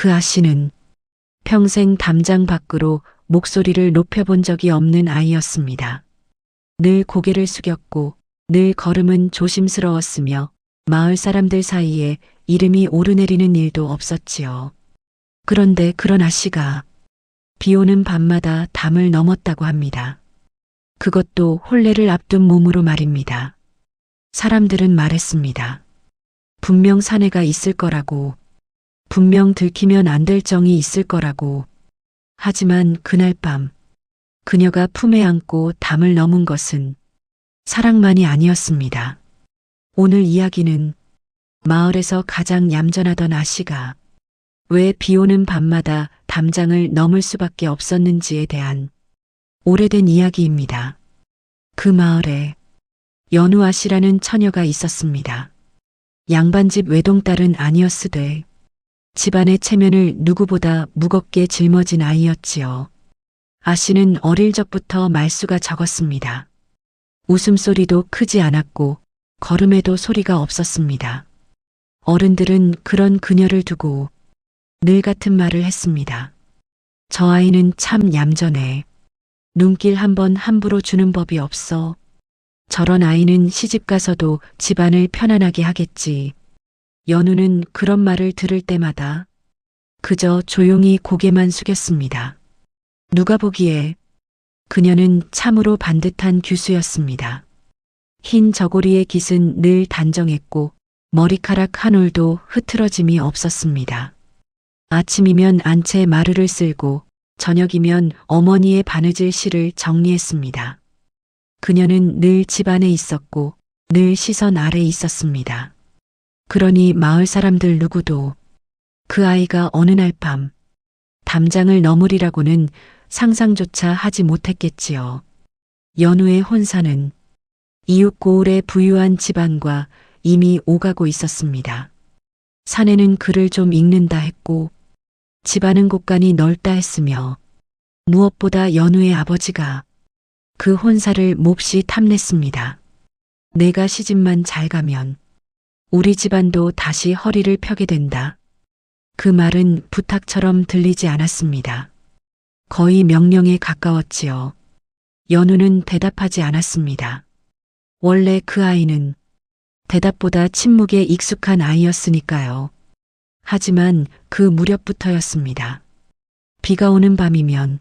그 아씨는 평생 담장 밖으로 목소리를 높여본 적이 없는 아이였습니다. 늘 고개를 숙였고 늘 걸음은 조심스러웠으며 마을 사람들 사이에 이름이 오르내리는 일도 없었지요. 그런데 그런 아씨가 비 오는 밤마다 담을 넘었다고 합니다. 그것도 혼례를 앞둔 몸으로 말입니다. 사람들은 말했습니다. 분명 사내가 있을 거라고, 분명 들키면 안 될 정이 있을 거라고. 하지만 그날 밤 그녀가 품에 안고 담을 넘은 것은 사랑만이 아니었습니다. 오늘 이야기는 마을에서 가장 얌전하던 아씨가 왜 비 오는 밤마다 담장을 넘을 수밖에 없었는지에 대한 오래된 이야기입니다. 그 마을에 연우 아씨라는 처녀가 있었습니다. 양반집 외동딸은 아니었으되 집안의 체면을 누구보다 무겁게 짊어진 아이였지요. 아씨는 어릴 적부터 말수가 적었습니다. 웃음소리도 크지 않았고 걸음에도 소리가 없었습니다. 어른들은 그런 그녀를 두고 늘 같은 말을 했습니다. 저 아이는 참 얌전해. 눈길 한번 함부로 주는 법이 없어. 저런 아이는 시집가서도 집안을 편안하게 하겠지. 연우는 그런 말을 들을 때마다 그저 조용히 고개만 숙였습니다. 누가 보기에 그녀는 참으로 반듯한 규수였습니다. 흰 저고리의 깃은 늘 단정했고 머리카락 한 올도 흐트러짐이 없었습니다. 아침이면 안채 마루를 쓸고 저녁이면 어머니의 바느질 실을 정리했습니다. 그녀는 늘 집안에 있었고 늘 시선 아래 있었습니다. 그러니 마을 사람들 누구도 그 아이가 어느 날 밤 담장을 넘으리라고는 상상조차 하지 못했겠지요. 연우의 혼사는 이웃 고을의 부유한 집안과 이미 오가고 있었습니다. 사내는 글을 좀 읽는다 했고 집안은 곳간이 넓다 했으며 무엇보다 연우의 아버지가 그 혼사를 몹시 탐냈습니다. 내가 시집만 잘 가면 우리 집안도 다시 허리를 펴게 된다. 그 말은 부탁처럼 들리지 않았습니다. 거의 명령에 가까웠지요. 연우는 대답하지 않았습니다. 원래 그 아이는 대답보다 침묵에 익숙한 아이였으니까요. 하지만 그 무렵부터였습니다. 비가 오는 밤이면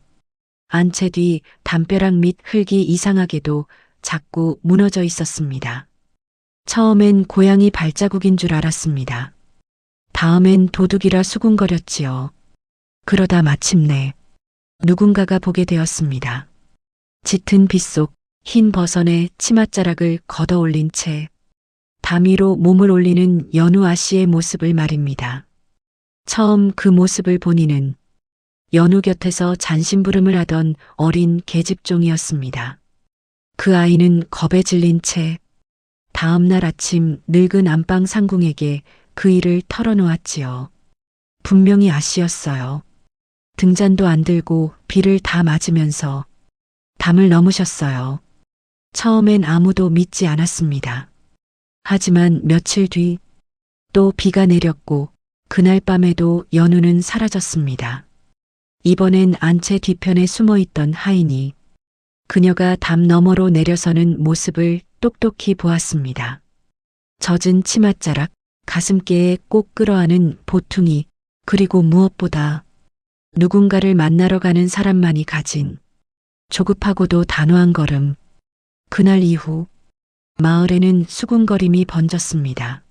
안채 뒤 담벼락 밑 흙이 이상하게도 자꾸 무너져 있었습니다. 처음엔 고양이 발자국인 줄 알았습니다. 다음엔 도둑이라 수군거렸지요. 그러다 마침내 누군가가 보게 되었습니다. 짙은 빛 속 흰 버선의 치맛자락을 걷어 올린 채 담 위로 몸을 올리는 연우 아씨의 모습을 말입니다. 처음 그 모습을 보니는 연우 곁에서 잔심부름을 하던 어린 계집종이었습니다. 그 아이는 겁에 질린 채 다음 날 아침 늙은 안방 상궁에게 그 일을 털어놓았지요. 분명히 아씨였어요. 등잔도 안 들고 비를 다 맞으면서 담을 넘으셨어요. 처음엔 아무도 믿지 않았습니다. 하지만 며칠 뒤 또 비가 내렸고 그날 밤에도 연우는 사라졌습니다. 이번엔 안채 뒤편에 숨어있던 하인이 그녀가 담 너머로 내려서는 모습을 똑똑히 보았습니다. 젖은 치맛자락, 가슴께에 꼭 끌어안은 보퉁이, 그리고 무엇보다 누군가를 만나러 가는 사람만이 가진 조급하고도 단호한 걸음. 그날 이후 마을에는 수군거림이 번졌습니다.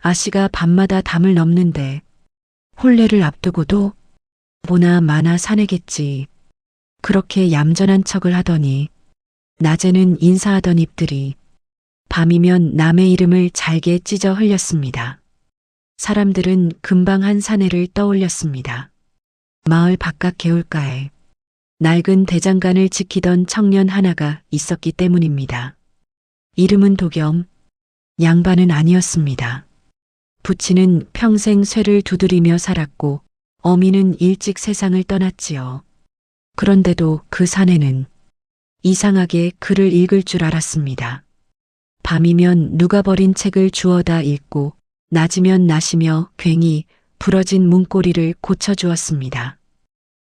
아씨가 밤마다 담을 넘는데 혼례를 앞두고도 보나 마나 사내겠지. 그렇게 얌전한 척을 하더니 낮에는 인사하던 입들이 밤이면 남의 이름을 잘게 찢어 흘렸습니다. 사람들은 금방 한 사내를 떠올렸습니다. 마을 바깥 개울가에 낡은 대장간을 지키던 청년 하나가 있었기 때문입니다. 이름은 도겸, 양반은 아니었습니다. 부친은 평생 쇠를 두드리며 살았고 어미는 일찍 세상을 떠났지요. 그런데도 그 사내는 이상하게 글을 읽을 줄 알았습니다. 밤이면 누가 버린 책을 주워다 읽고 낮이면 나시며 괜히 부러진 문고리를 고쳐주었습니다.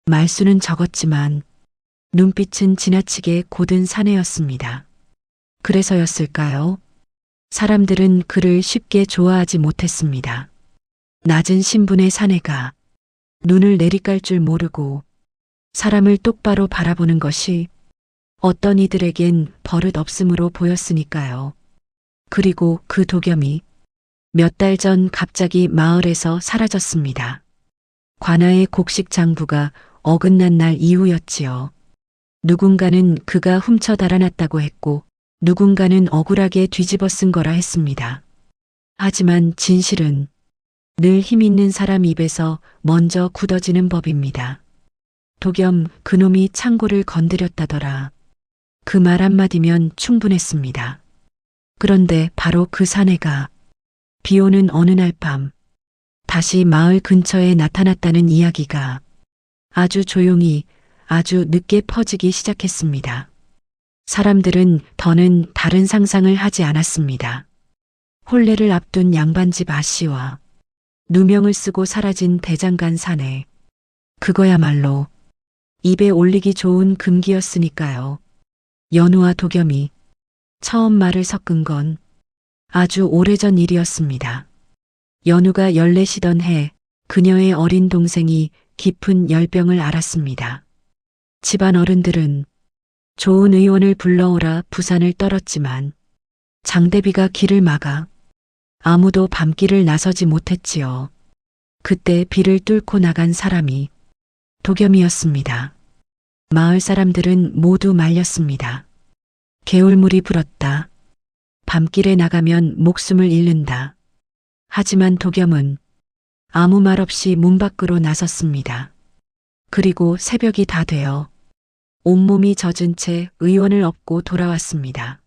말수는 적었지만 눈빛은 지나치게 고든 사내였습니다. 그래서였을까요? 사람들은 그를 쉽게 좋아하지 못했습니다. 낮은 신분의 사내가 눈을 내리깔 줄 모르고 사람을 똑바로 바라보는 것이 어떤 이들에겐 버릇 없음으로 보였으니까요. 그리고 그 도겸이 몇 달 전 갑자기 마을에서 사라졌습니다. 관아의 곡식 장부가 어긋난 날 이후였지요. 누군가는 그가 훔쳐 달아났다고 했고 누군가는 억울하게 뒤집어 쓴 거라 했습니다. 하지만 진실은 늘 힘있는 사람 입에서 먼저 굳어지는 법입니다. 도겸 그놈이 창고를 건드렸다더라. 그 말 한마디면 충분했습니다. 그런데 바로 그 사내가 비 오는 어느 날 밤 다시 마을 근처에 나타났다는 이야기가 아주 조용히 아주 늦게 퍼지기 시작했습니다. 사람들은 더는 다른 상상을 하지 않았습니다. 혼례를 앞둔 양반집 아씨와 누명을 쓰고 사라진 대장간 사내. 그거야말로 입에 올리기 좋은 금기였으니까요. 연우와 도겸이 처음 말을 섞은 건 아주 오래전 일이었습니다. 연우가 14시던 해 그녀의 어린 동생이 깊은 열병을 앓았습니다. 집안 어른들은 좋은 의원을 불러오라 부산을 떨었지만 장대비가 길을 막아 아무도 밤길을 나서지 못했지요. 그때 비를 뚫고 나간 사람이 도겸이었습니다. 마을 사람들은 모두 말렸습니다. 개울물이 불었다. 밤길에 나가면 목숨을 잃는다. 하지만 도겸은 아무 말 없이 문 밖으로 나섰습니다. 그리고 새벽이 다 되어 온몸이 젖은 채 의원을 업고 돌아왔습니다.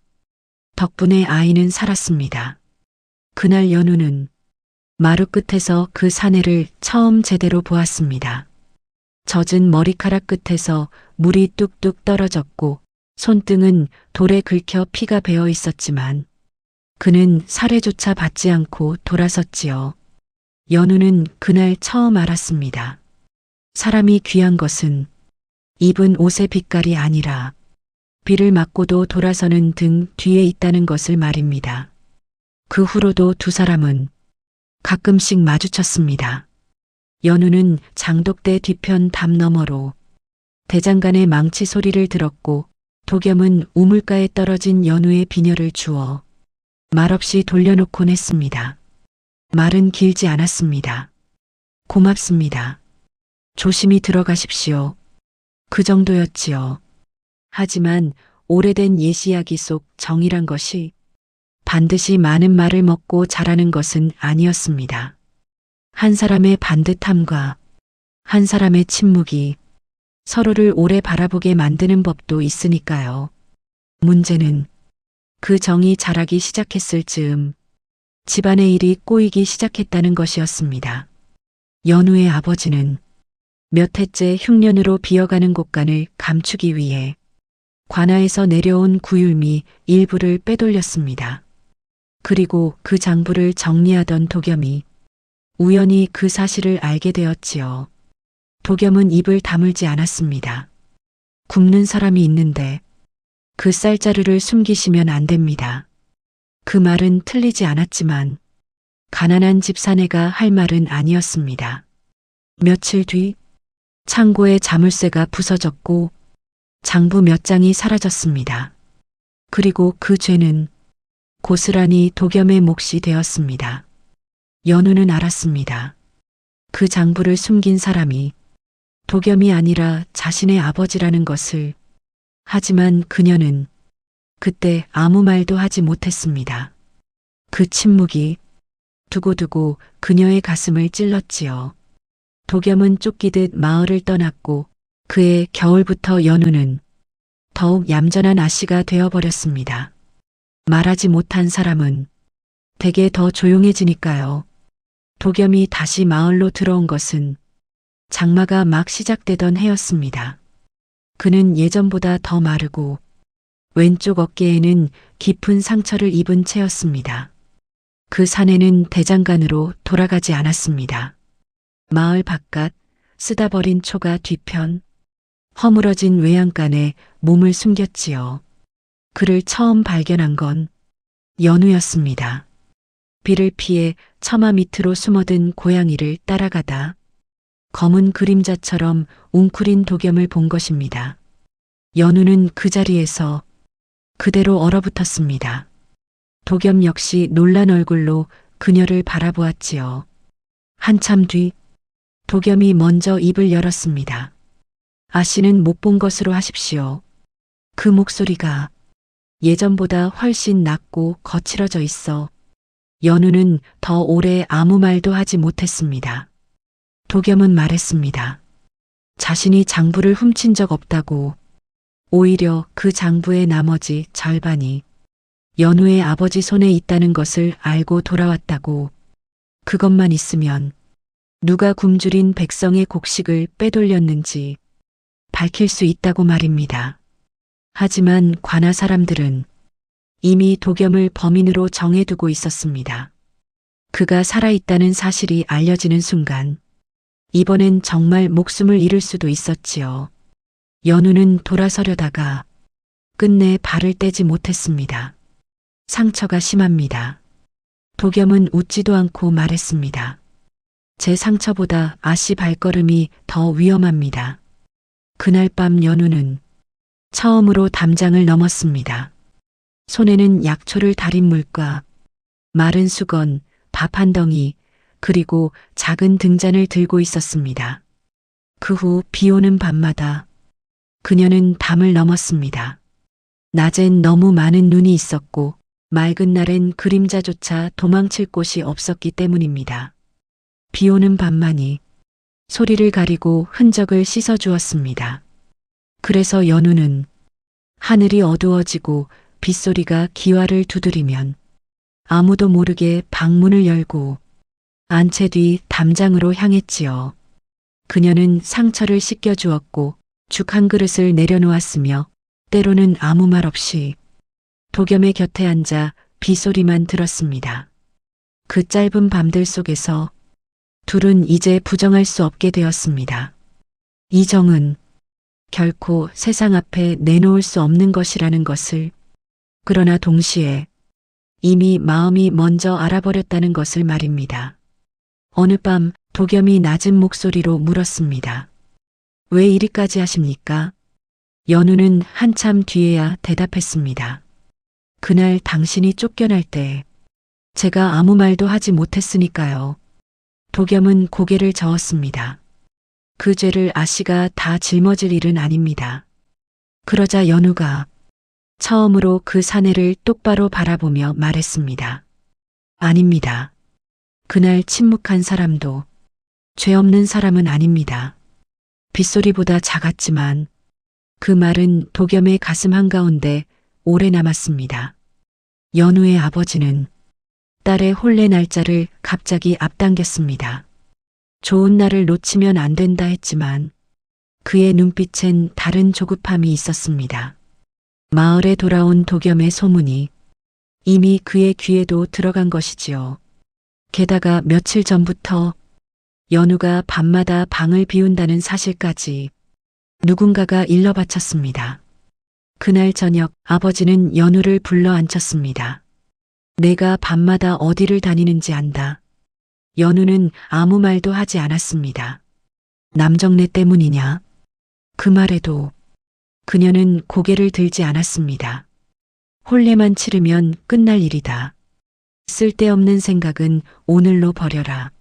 덕분에 아이는 살았습니다. 그날 연우는 마루 끝에서 그 사내를 처음 제대로 보았습니다. 젖은 머리카락 끝에서 물이 뚝뚝 떨어졌고 손등은 돌에 긁혀 피가 배어 있었지만 그는 살해조차 받지 않고 돌아섰지요. 연우는 그날 처음 알았습니다. 사람이 귀한 것은 입은 옷의 빛깔이 아니라 비를 맞고도 돌아서는 등 뒤에 있다는 것을 말입니다. 그 후로도 두 사람은 가끔씩 마주쳤습니다. 연우는 장독대 뒤편 담 너머로 대장간의 망치 소리를 들었고 도겸은 우물가에 떨어진 연우의 비녀를 주워 말없이 돌려놓곤 했습니다. 말은 길지 않았습니다. 고맙습니다. 조심히 들어가십시오. 그 정도였지요. 하지만 오래된 옛 이야기 속 정이란 것이 반드시 많은 말을 먹고 자라는 것은 아니었습니다. 한 사람의 반듯함과 한 사람의 침묵이 서로를 오래 바라보게 만드는 법도 있으니까요. 문제는 그 정이 자라기 시작했을 즈음 집안의 일이 꼬이기 시작했다는 것이었습니다. 연우의 아버지는 몇 해째 흉년으로 비어가는 곳간을 감추기 위해 관아에서 내려온 구율미 일부를 빼돌렸습니다. 그리고 그 장부를 정리하던 도겸이 우연히 그 사실을 알게 되었지요. 도겸은 입을 다물지 않았습니다. 굶는 사람이 있는데 그 쌀자루를 숨기시면 안 됩니다. 그 말은 틀리지 않았지만 가난한 집 사내가 할 말은 아니었습니다. 며칠 뒤 창고의 자물쇠가 부서졌고 장부 몇 장이 사라졌습니다. 그리고 그 죄는 고스란히 도겸의 몫이 되었습니다. 연우는 알았습니다. 그 장부를 숨긴 사람이 도겸이 아니라 자신의 아버지라는 것을. 하지만 그녀는 그때 아무 말도 하지 못했습니다. 그 침묵이 두고두고 그녀의 가슴을 찔렀지요. 도겸은 쫓기듯 마을을 떠났고 그해 겨울부터 연우는 더욱 얌전한 아씨가 되어버렸습니다. 말하지 못한 사람은 대개 더 조용해지니까요. 도겸이 다시 마을로 들어온 것은 장마가 막 시작되던 해였습니다. 그는 예전보다 더 마르고 왼쪽 어깨에는 깊은 상처를 입은 채였습니다. 그 사내는 대장간으로 돌아가지 않았습니다. 마을 바깥 쓰다 버린 초가 뒤편 허물어진 외양간에 몸을 숨겼지요. 그를 처음 발견한 건 연우였습니다. 비를 피해 처마 밑으로 숨어든 고양이를 따라가다 검은 그림자처럼 웅크린 도겸을 본 것입니다. 연우는 그 자리에서 그대로 얼어붙었습니다. 도겸 역시 놀란 얼굴로 그녀를 바라보았지요. 한참 뒤 도겸이 먼저 입을 열었습니다. 아씨는 못 본 것으로 하십시오. 그 목소리가 예전보다 훨씬 낮고 거칠어져 있어 연우는 더 오래 아무 말도 하지 못했습니다. 도겸은 말했습니다. 자신이 장부를 훔친 적 없다고, 오히려 그 장부의 나머지 절반이 연우의 아버지 손에 있다는 것을 알고 돌아왔다고, 그것만 있으면 누가 굶주린 백성의 곡식을 빼돌렸는지 밝힐 수 있다고 말입니다. 하지만 관아 사람들은 이미 도겸을 범인으로 정해두고 있었습니다. 그가 살아있다는 사실이 알려지는 순간 이번엔 정말 목숨을 잃을 수도 있었지요. 연우는 돌아서려다가 끝내 발을 떼지 못했습니다. 상처가 심합니다. 도겸은 웃지도 않고 말했습니다. 제 상처보다 아씨 발걸음이 더 위험합니다. 그날 밤 연우는 처음으로 담장을 넘었습니다. 손에는 약초를 달인 물과 마른 수건, 밥 한 덩이, 그리고 작은 등잔을 들고 있었습니다. 그 후 비 오는 밤마다 그녀는 담을 넘었습니다. 낮엔 너무 많은 눈이 있었고 맑은 날엔 그림자조차 도망칠 곳이 없었기 때문입니다. 비 오는 밤만이 소리를 가리고 흔적을 씻어주었습니다. 그래서 연우는 하늘이 어두워지고 빗소리가 기와를 두드리면 아무도 모르게 방문을 열고 안채 뒤 담장으로 향했지요. 그녀는 상처를 씻겨주었고 죽 한 그릇을 내려놓았으며 때로는 아무 말 없이 도겸의 곁에 앉아 빗소리만 들었습니다. 그 짧은 밤들 속에서 둘은 이제 부정할 수 없게 되었습니다. 이 정은 결코 세상 앞에 내놓을 수 없는 것이라는 것을, 그러나 동시에 이미 마음이 먼저 알아버렸다는 것을 말입니다. 어느 밤 도겸이 낮은 목소리로 물었습니다. 왜 이리까지 하십니까? 연우는 한참 뒤에야 대답했습니다. 그날 당신이 쫓겨날 때 제가 아무 말도 하지 못했으니까요. 도겸은 고개를 저었습니다. 그 죄를 아씨가 다 짊어질 일은 아닙니다. 그러자 연우가 처음으로 그 사내를 똑바로 바라보며 말했습니다. 아닙니다. 그날 침묵한 사람도 죄 없는 사람은 아닙니다. 빗소리보다 작았지만 그 말은 도겸의 가슴 한가운데 오래 남았습니다. 연우의 아버지는 딸의 혼례 날짜를 갑자기 앞당겼습니다. 좋은 날을 놓치면 안 된다 했지만 그의 눈빛엔 다른 조급함이 있었습니다. 마을에 돌아온 도겸의 소문이 이미 그의 귀에도 들어간 것이지요. 게다가 며칠 전부터 연우가 밤마다 방을 비운다는 사실까지 누군가가 일러 바쳤습니다. 그날 저녁 아버지는 연우를 불러 앉혔습니다. 내가 밤마다 어디를 다니는지 안다. 연우는 아무 말도 하지 않았습니다. 남정네 때문이냐? 그 말에도 그녀는 고개를 들지 않았습니다. 혼례만 치르면 끝날 일이다. 쓸데없는 생각은 오늘로 버려라.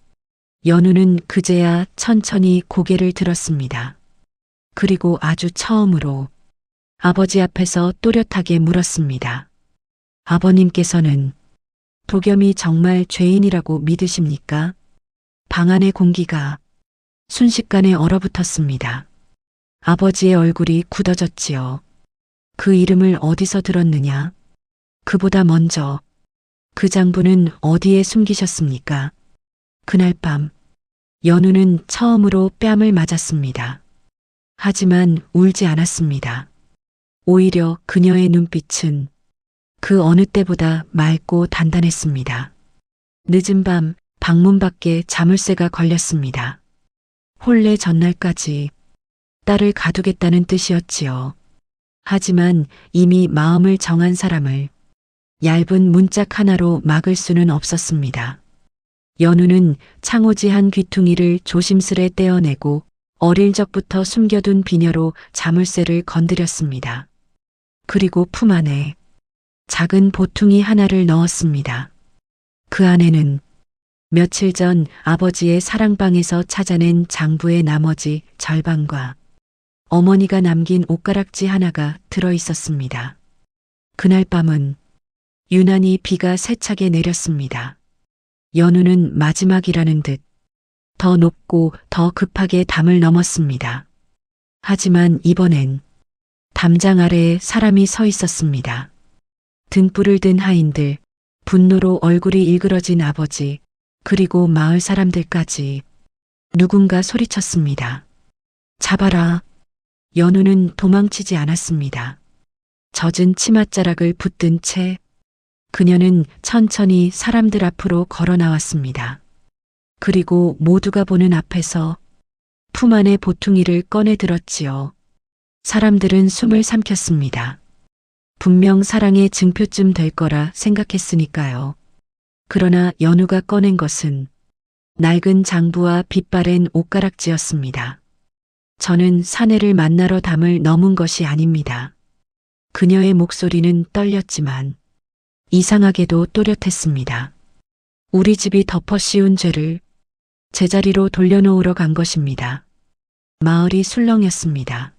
연우는 그제야 천천히 고개를 들었습니다. 그리고 아주 처음으로 아버지 앞에서 또렷하게 물었습니다. 아버님께서는 도겸이 정말 죄인이라고 믿으십니까? 방 안의 공기가 순식간에 얼어붙었습니다. 아버지의 얼굴이 굳어졌지요. 그 이름을 어디서 들었느냐? 그보다 먼저 그 장부는 어디에 숨기셨습니까? 그날 밤 연우는 처음으로 뺨을 맞았습니다. 하지만 울지 않았습니다. 오히려 그녀의 눈빛은 그 어느 때보다 맑고 단단했습니다. 늦은 밤 방문 밖에 자물쇠가 걸렸습니다. 혼례 전날까지 딸을 가두겠다는 뜻이었지요. 하지만 이미 마음을 정한 사람을 얇은 문짝 하나로 막을 수는 없었습니다. 연우는 창호지한 귀퉁이를 조심스레 떼어내고 어릴 적부터 숨겨둔 비녀로 자물쇠를 건드렸습니다. 그리고 품 안에 작은 보퉁이 하나를 넣었습니다. 그 안에는 며칠 전 아버지의 사랑방에서 찾아낸 장부의 나머지 절반과 어머니가 남긴 옷가락지 하나가 들어 있었습니다. 그날 밤은 유난히 비가 세차게 내렸습니다. 연우는 마지막이라는 듯 더 높고 더 급하게 담을 넘었습니다. 하지만 이번엔 담장 아래에 사람이 서 있었습니다. 등불을 든 하인들, 분노로 얼굴이 일그러진 아버지, 그리고 마을 사람들까지 누군가 소리쳤습니다. 잡아라. 연우는 도망치지 않았습니다. 젖은 치맛자락을 붙든 채 그녀는 천천히 사람들 앞으로 걸어 나왔습니다. 그리고 모두가 보는 앞에서 품 안의 보퉁이를 꺼내 들었지요. 사람들은 숨을 삼켰습니다. 분명 사랑의 증표쯤 될 거라 생각했으니까요. 그러나 연우가 꺼낸 것은 낡은 장부와 빛바랜 옷가락지였습니다. 저는 사내를 만나러 담을 넘은 것이 아닙니다. 그녀의 목소리는 떨렸지만 이상하게도 또렷했습니다. 우리 집이 덮어 씌운 죄를 제자리로 돌려놓으러 간 것입니다. 마을이 술렁였습니다.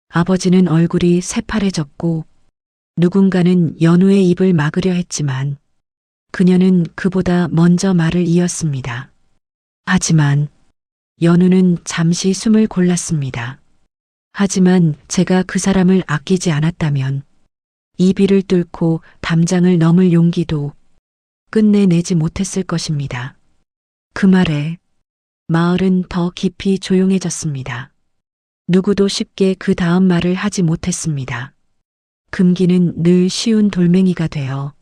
아버지는 얼굴이 새파래졌고 누군가는 연우의 입을 막으려 했지만 그녀는 그보다 먼저 말을 이었습니다. 하지만 연우는 잠시 숨을 골랐습니다. 하지만 제가 그 사람을 아끼지 않았다면 이 비를 뚫고 담장을 넘을 용기도 끝내내지 못했을 것입니다. 그 말에 마을은 더 깊이 조용해졌습니다. 누구도 쉽게 그 다음 말을 하지 못했습니다. 금기는 늘 쉬운 돌멩이가 되어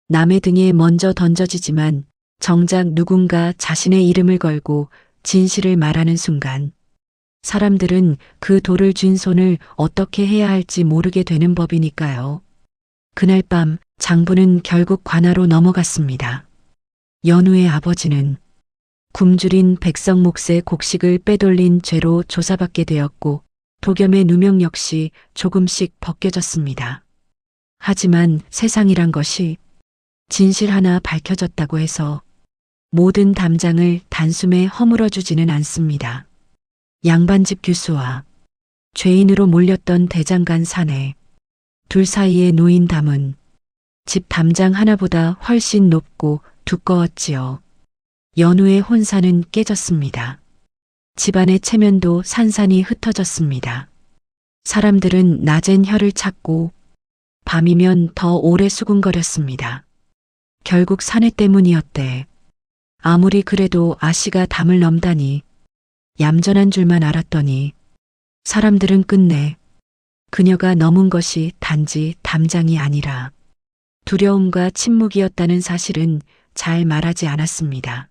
남의 등에 먼저 던져지지만 정작 누군가 자신의 이름을 걸고 진실을 말하는 순간 사람들은 그 돌을 쥔 손을 어떻게 해야 할지 모르게 되는 법이니까요. 그날 밤 장부는 결국 관아로 넘어갔습니다. 연우의 아버지는 굶주린 백성 몫의 곡식을 빼돌린 죄로 조사받게 되었고 도겸의 누명 역시 조금씩 벗겨졌습니다. 하지만 세상이란 것이 진실 하나 밝혀졌다고 해서 모든 담장을 단숨에 허물어주지는 않습니다. 양반집 규수와 죄인으로 몰렸던 대장간 사내 둘 사이에 놓인 담은 집 담장 하나보다 훨씬 높고 두꺼웠지요. 연우의 혼사는 깨졌습니다. 집안의 체면도 산산이 흩어졌습니다. 사람들은 낮엔 혀를 찾고 밤이면 더 오래 수군거렸습니다. 결국 사내 때문이었대. 아무리 그래도 아씨가 담을 넘다니 얌전한 줄만 알았더니 사람들은 끝내 그녀가 넘은 것이 단지 담장이 아니라 두려움과 침묵이었다는 사실은 잘 말하지 않았습니다.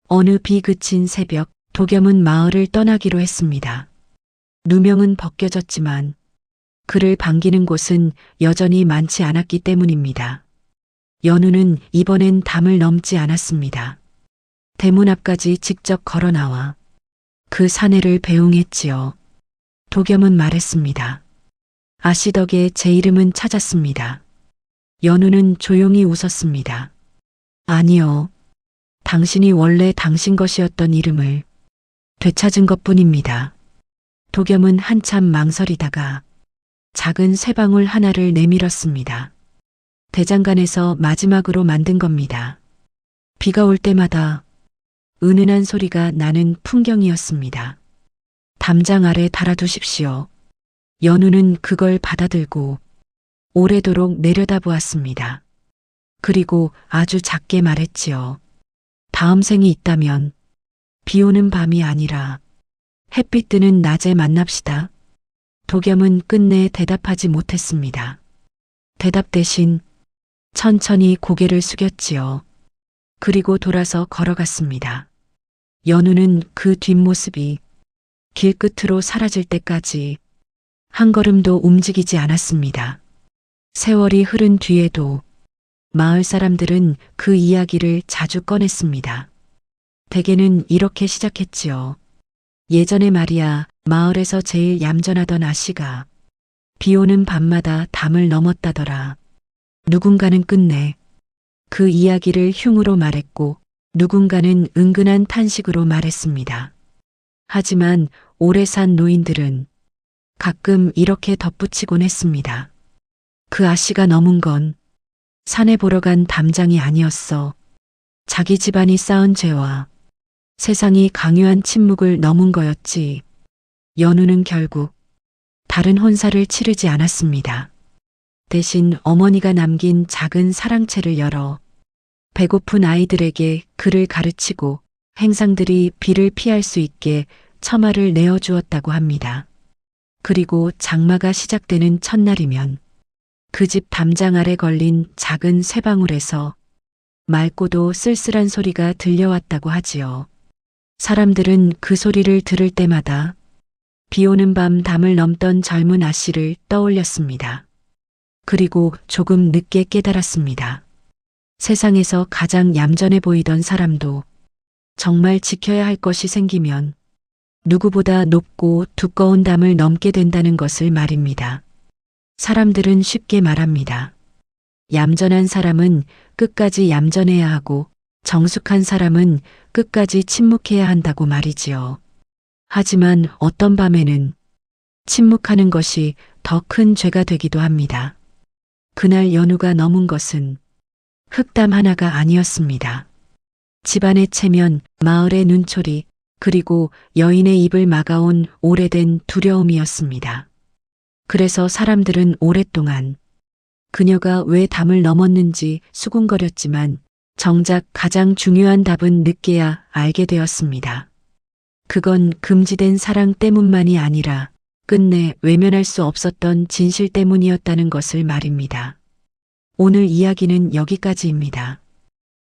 어느 비 그친 새벽 도겸은 마을을 떠나기로 했습니다. 누명은 벗겨졌지만 그를 반기는 곳은 여전히 많지 않았기 때문입니다. 연우는 이번엔 담을 넘지 않았습니다. 대문 앞까지 직접 걸어 나와 그 사내를 배웅했지요. 도겸은 말했습니다. 아씨 덕에 제 이름은 찾았습니다. 연우는 조용히 웃었습니다. 아니요. 당신이 원래 당신 것이었던 이름을 되찾은 것뿐입니다. 도겸은 한참 망설이다가 작은 쇠방울 하나를 내밀었습니다. 대장간에서 마지막으로 만든 겁니다. 비가 올 때마다 은은한 소리가 나는 풍경이었습니다. 담장 아래 달아두십시오. 연우는 그걸 받아들고 오래도록 내려다보았습니다. 그리고 아주 작게 말했지요. 다음 생이 있다면 비 오는 밤이 아니라 햇빛 뜨는 낮에 만납시다. 도겸은 끝내 대답하지 못했습니다. 대답 대신 천천히 고개를 숙였지요. 그리고 돌아서 걸어갔습니다. 연우는 그 뒷모습이 길 끝으로 사라질 때까지 한 걸음도 움직이지 않았습니다. 세월이 흐른 뒤에도 마을 사람들은 그 이야기를 자주 꺼냈습니다. 대개는 이렇게 시작했지요. 예전에 말이야, 마을에서 제일 얌전하던 아씨가 비 오는 밤마다 담을 넘었다더라. 누군가는 끝내 그 이야기를 흉으로 말했고 누군가는 은근한 탄식으로 말했습니다. 하지만 오래 산 노인들은 가끔 이렇게 덧붙이곤 했습니다. 그 아씨가 넘은 건 산에 보러 간 담장이 아니었어. 자기 집안이 쌓은 죄와 세상이 강요한 침묵을 넘은 거였지. 연우는 결국 다른 혼사를 치르지 않았습니다. 대신 어머니가 남긴 작은 사랑채를 열어 배고픈 아이들에게 글을 가르치고 행상들이 비를 피할 수 있게 처마를 내어주었다고 합니다. 그리고 장마가 시작되는 첫날이면 그 집 담장 아래 걸린 작은 쇠방울에서 맑고도 쓸쓸한 소리가 들려왔다고 하지요. 사람들은 그 소리를 들을 때마다 비 오는 밤 담을 넘던 젊은 아씨를 떠올렸습니다. 그리고 조금 늦게 깨달았습니다. 세상에서 가장 얌전해 보이던 사람도 정말 지켜야 할 것이 생기면 누구보다 높고 두꺼운 담을 넘게 된다는 것을 말입니다. 사람들은 쉽게 말합니다. 얌전한 사람은 끝까지 얌전해야 하고 정숙한 사람은 끝까지 침묵해야 한다고 말이지요. 하지만 어떤 밤에는 침묵하는 것이 더 큰 죄가 되기도 합니다. 그날 연우가 넘은 것은 흙담 하나가 아니었습니다. 집안의 체면, 마을의 눈초리, 그리고 여인의 입을 막아온 오래된 두려움이었습니다. 그래서 사람들은 오랫동안 그녀가 왜 담을 넘었는지 수군거렸지만 정작 가장 중요한 답은 늦게야 알게 되었습니다. 그건 금지된 사랑 때문만이 아니라 끝내 외면할 수 없었던 진실 때문이었다는 것을 말입니다. 오늘 이야기는 여기까지입니다.